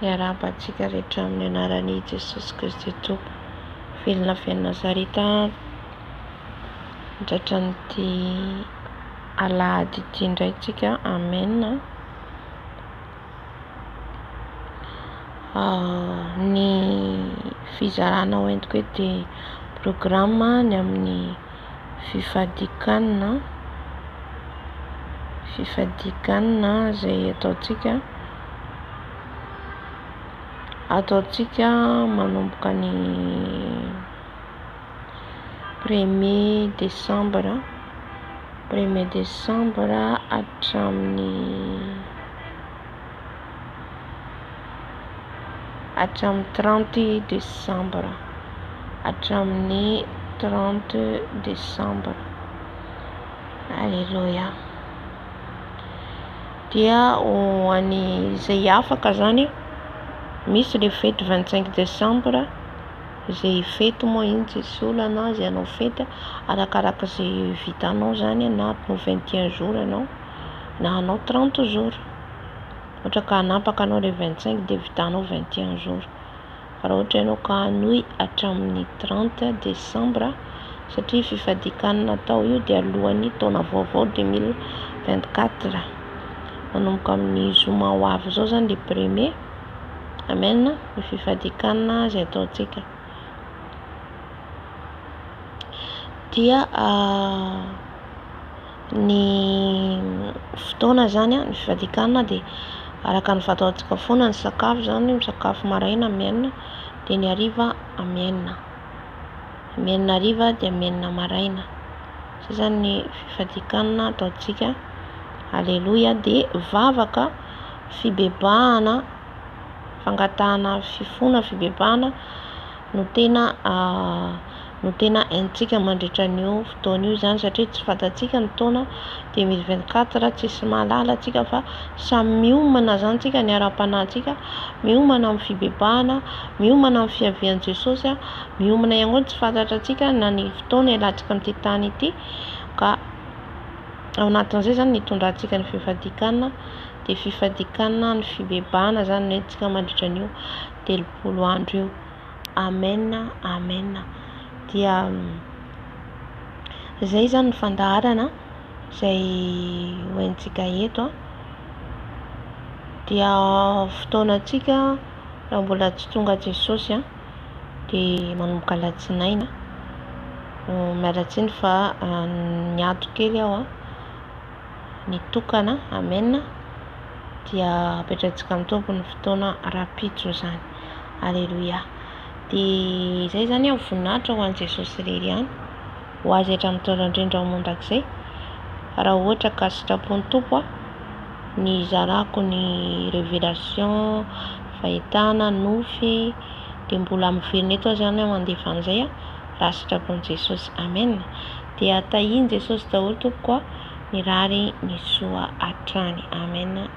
Iarahantsika rehetra amin'ny anaran'i Jesosy Kristy Tompo. Velona feno Nazareta, mandratran'ity alahady ity indray tsika. Amen. Ny fizarana ho entiko hoe dia programma ny amin'ny fifadikanana izay ataontsika manomboka ny 1er Desambra hatramin'ny 30 Desambra Alleluia. Dia ho any izay afaka zany, misy le fety 25 Desambra izay fety moa iny tsisy olana izay anao fety arakaraka izay vitanao zany, na anao 21 jours anao na anao 30 jours. Ohatra ka hanapaka anao le 25 dia vitanao 21 jours. Raha ohatra ianao ka hanohy hatramin'ny 30 Desambra, satria fifadikanana atao io dia alohan'ny taona vaovao 2024, manomboka amin'ny zoma ho avy zao zany le 1er. Amen. Ny fifadikanana izay ataontsika dia ny fotoana zany, ny fifadikanana dia araka ny fataontsika foana. Ny sakafo zany, misakafo maraina amenna, dia ny hariva amenna hariva dia amenna maraina. Zay zany ny fifadikanana ataontsika. Alleluia. Dia vavaka fibebahana, fangatahana fifona fibebahana no tena haintsika mandritra an'io fotoana io zany, satria tsy fantatsika ny taona 2024, tsisy mahalala atsika fa samy miomana zany tsika, ny ara-panahintsika miomana amin'ny fibebahana, miomana amin'ny fiavian'i Jesosy, miomana ihany koa tsy fantatra atsika na ny fotoana ialantsika amin'ity tany ity, ka ao anatin'izay zany nitondrantsika ny fifadikanana. Dia fifadikanana ny fibebahana zany no entintsika mandritra an'io 30 andro io. Amen. Dia zay zany ny fandaharana izay hoentsika eto. Dia fotoanantsika raha mbola tsy tonga Jesosy dia manomboka alatsinainy, mialatsiny fa niato kely aho nitokana. Amen. Dia apetrantsika amin'ny tompony fotoana rapitso zany. Alleluia. Dia zay zany voninahitra ho an'i Jesosy irery ihany, ho azy hatramin'ny taona indrindra mondrakizay. Raha ohatra ka sitrapon'ny tompo ny zarako ny révélation, fahitana, nofy, dia mbola miverina eto zany mandefa an'izay raha sitrapon'i Jesosy. Amen. Dia tahiany Jesosy daholo tompoko ny rary ny soa hatrany. Amen.